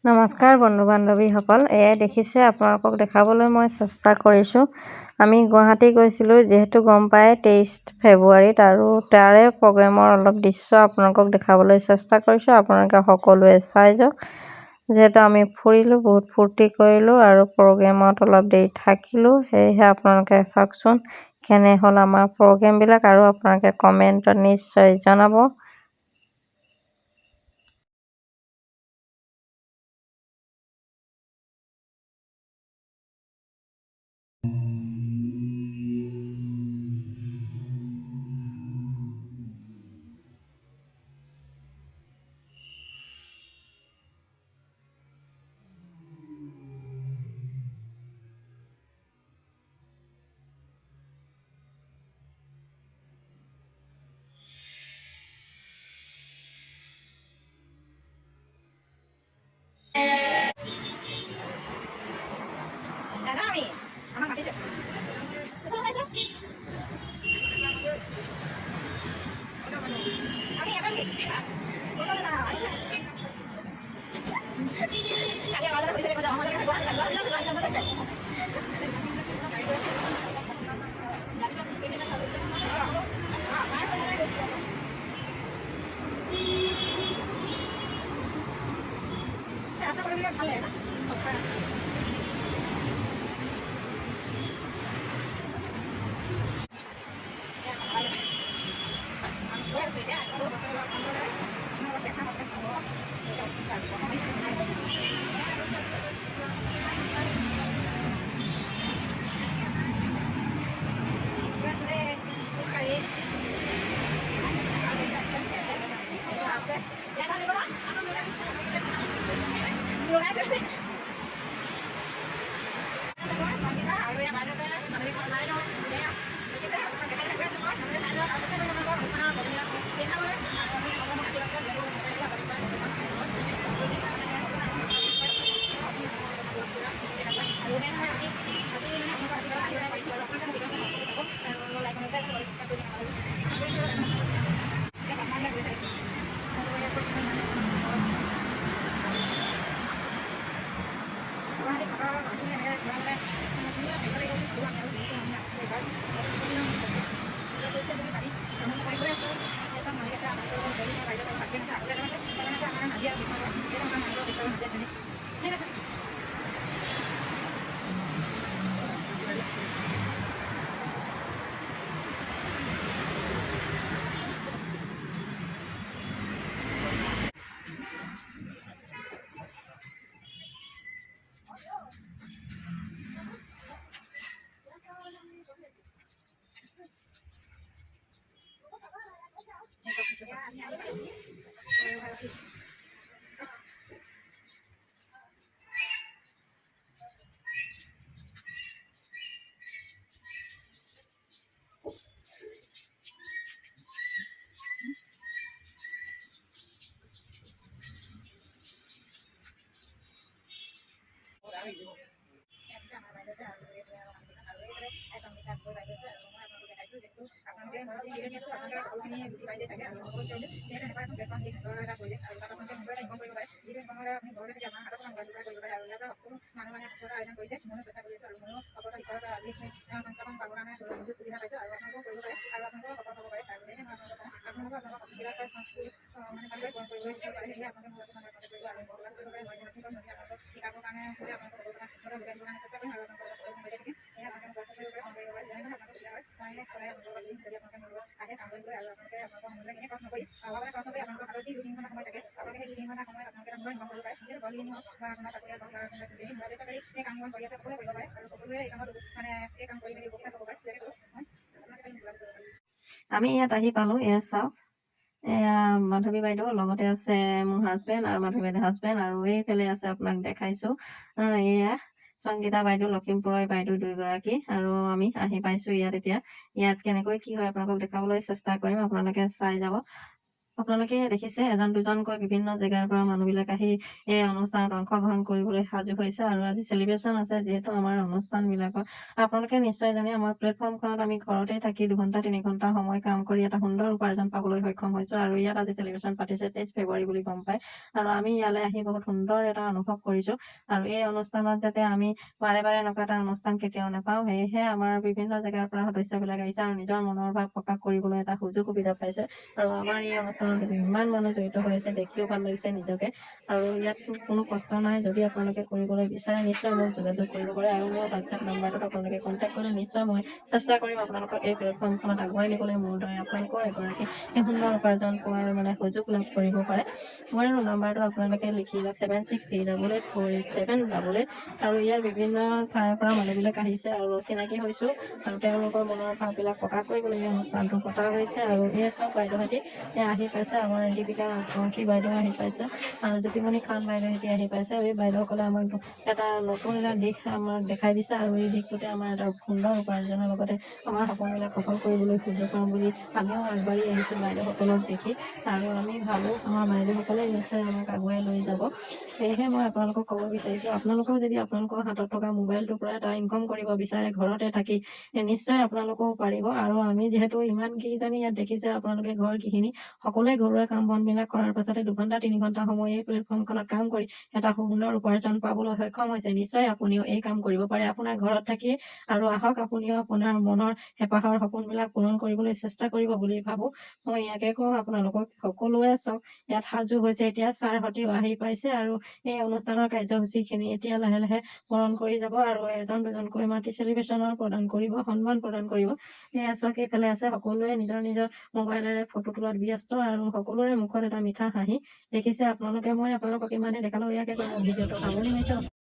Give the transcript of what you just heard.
নমস্কাৰ বন্ধু বান্ধৱীসকল, এয়াই দেখিছে আপোনালোকক দেখাবলৈ মই চেষ্টা কৰিছোঁ। আমি গুৱাহাটী গৈছিলোঁ, যিহেতু গম পায় 23 ফেব্ৰুৱাৰীত, আৰু তাৰে প্ৰগ্ৰেমৰ অলপ দৃশ্য আপোনালোকক দেখাবলৈ চেষ্টা কৰিছোঁ। আপোনালোকে সকলোৱে চাই যাওক। যিহেতু আমি ফুৰিলোঁ, বহুত ফূৰ্তি কৰিলোঁ আৰু প্ৰগ্ৰেমত অলপ দেৰি থাকিলোঁ, সেয়েহে আপোনালোকে চাওকচোন কেনে হ'ল আমাৰ প্ৰগ্ৰেমবিলাক, আৰু আপোনালোকে কমেণ্টত নিশ্চয় জনাব। আমি ইয়াত আহি পালোঁ। এয়া চাওক, এয়া মাধৱী বাইদেউ, লগতে আছে মোৰ হাজবেণ্ড আৰু মাধৱী বাইদেউ হাজবেণ্ড, আৰু এইফালে আছে আপোনাক দেখাইছোঁ এয়া সংগীতা বাইদেউ, লখিমপুৰৰ বাইদেউ দুয়োগৰাকী। আৰু আমি আহি পাইছোঁ ইয়াত। এতিয়া ইয়াত কেনেকৈ কি হয় আপোনালোকক দেখাবলৈ চেষ্টা কৰিম, আপোনালোকে চাই যাব। আপোনালোকে দেখিছে এজন দুজনকৈ বিভিন্ন জেগাৰ পৰা মানুহবিলাক আহি এই অনুষ্ঠানত অংশগ্ৰহণ কৰিবলৈ সাজু হৈছে আৰু আজি চেলিব্ৰেশ্যন আছে যিহেতু আমাৰ অনুষ্ঠানবিলাকত আপোনালোকে নিশ্চয় জানে আমাৰ প্লেটফৰ্মখনত আমি ঘৰতে থাকি 2 ঘণ্টা 3 ঘণ্টা সময় কাম কৰি এটা সুন্দৰ উপাৰ্জন পাবলৈ সক্ষম হৈছোঁ আৰু ইয়াত আজি চেলিব্ৰেশ্যন পাতিছে 23 ফেব্ৰুৱাৰী বুলি গম পায় আৰু আমি ইয়ালৈ আহি বহুত সুন্দৰ এটা অনুভৱ কৰিছোঁ আৰু এই অনুষ্ঠানত যাতে আমি বাৰে বাৰে এনেকুৱা এটা অনুষ্ঠান কেতিয়াও নাপাওঁ সেয়েহে আমাৰ বিভিন্ন জেগাৰ পৰা সদস্যবিলাক আহিছে আৰু নিজৰ মনৰ ভাৱ প্ৰকাশ কৰিবলৈ এটা সুযোগ সুবিধা পাইছে আৰু আমাৰ এই অনুষ্ঠানত ইমান মানুহ জড়িত হৈ আছে দেখিও ভাল লাগিছে নিজকে আৰু ইয়াত কোনো কষ্ট নাই যদি আপোনালোকে কৰিবলৈ বিচাৰে নিশ্চয় মোক যোগাযোগ কৰিব পাৰে আৰু মোৰ হোৱাটছএপ নাম্বাৰটোত আপোনালোকে কণ্টেক্ট কৰিলে নিশ্চয় মই চেষ্টা কৰিম আপোনালোকক এই প্লেটফৰ্মখনত আগুৱাই নিবলৈ মোৰ দৰে আপোনালোকৰ এগৰাকী এই সুন্দৰ উপাৰ্জন পোৱাৰ সুযোগ লাভ কৰিব পাৰে মোৰ নাম্বাৰটো আপোনালোকে লিখি লওক 7638848788 আৰু ইয়াৰ বিভিন্ন ঠাইৰ পৰা মানুহবিলাক আহিছে আৰু চিনাকি হৈছোঁ আৰু তেওঁলোকৰ মনৰ ভাৱবিলাক প্ৰকাশ কৰিবলৈ এই অনুষ্ঠানটো পতা হৈছে আৰু এই চব বাইদেউহঁতি আহি পাইছে আমাৰ দীপিকা ৰাজবংশী বাইদেউ আহি পাইছে আৰু জ্যোতিমণি খান বাইদেউহঁতি আহি পাইছে আৰু এই বাইদেউসকলে আমাক এটা নতুন এটা দিশ আমাক দেখাই দিছে আৰু এই দিশটোতে আমাৰ এটা সুন্দৰ উপাৰ্জনৰ লগতে আমাৰ সপোনবিলাক সফল কৰিবলৈ সুযোগ পাম বুলি আমিও আগবাঢ়ি আহিছোঁ বাইদেউসকলক দেখি আৰু আমি ভাবোঁ আমাৰ বাইদেউসকলে নিশ্চয় আমাক আগুৱাই লৈ যাব সেয়েহে মই আপোনালোকক ক'ব বিচাৰিছোঁ আপোনালোকেও যদি আপোনালোকৰ হাতত থকা মোবাইলটোৰ পৰা এটা ইনকম কৰিব বিচাৰে ঘৰতে থাকি নিশ্চয় আপোনালোকেও পাৰিব আৰু আমি যিহেতু ইমানকেইজনী ইয়াত দেখিছে আপোনালোকে ঘৰ গৃহিণী সকলোৱে ঘৰুৱা কাম বনবিলাক কৰাৰ পাছতে 2 ঘণ্টা 3 ঘণ্টা সময় এই প্লেটফৰ্মখনত কাম কৰি এটা সুন্দৰ উপাৰ্জন পাবলৈ সক্ষম হৈছে নিশ্চয় আপুনিও এই কাম কৰিব পাৰে আপোনাৰ ঘৰত থাকি আৰু আহক আপুনিও আপোনাৰ মনৰ হেঁপাহৰ সপোনবিলাক পূৰণ কৰিবলৈ চেষ্টা কৰিব বুলি ভাবোঁ মই ইয়াকে কওঁ আপোনালোকক সকলোৱে চাওক ইয়াত সাজু হৈছে এতিয়া ছাৰহঁতেও আহি পাইছে আৰু এই অনুষ্ঠানৰ কাৰ্যসূচীখিনি এতিয়া লাহে লাহে পূৰণ কৰি যাব আৰু এজন দুজনকৈ মাতি চেলিব্ৰেশ্যনৰ প্ৰদান কৰিব সন্মান প্ৰদান কৰিব এয়া চাওক এইফালে আছে সকলোৱে নিজৰ নিজৰ মোবাইলেৰে ফটো তোলাত ব্যস্ত আৰু সকলোৰে মুখত এটা মিঠা হাঁহি দেখিছে আপোনালোকে মই আপোনালোকক ইমানেই দেখালোঁ ইয়াকে ভিডিঅ'টো সামৰণি মাৰিছোঁ।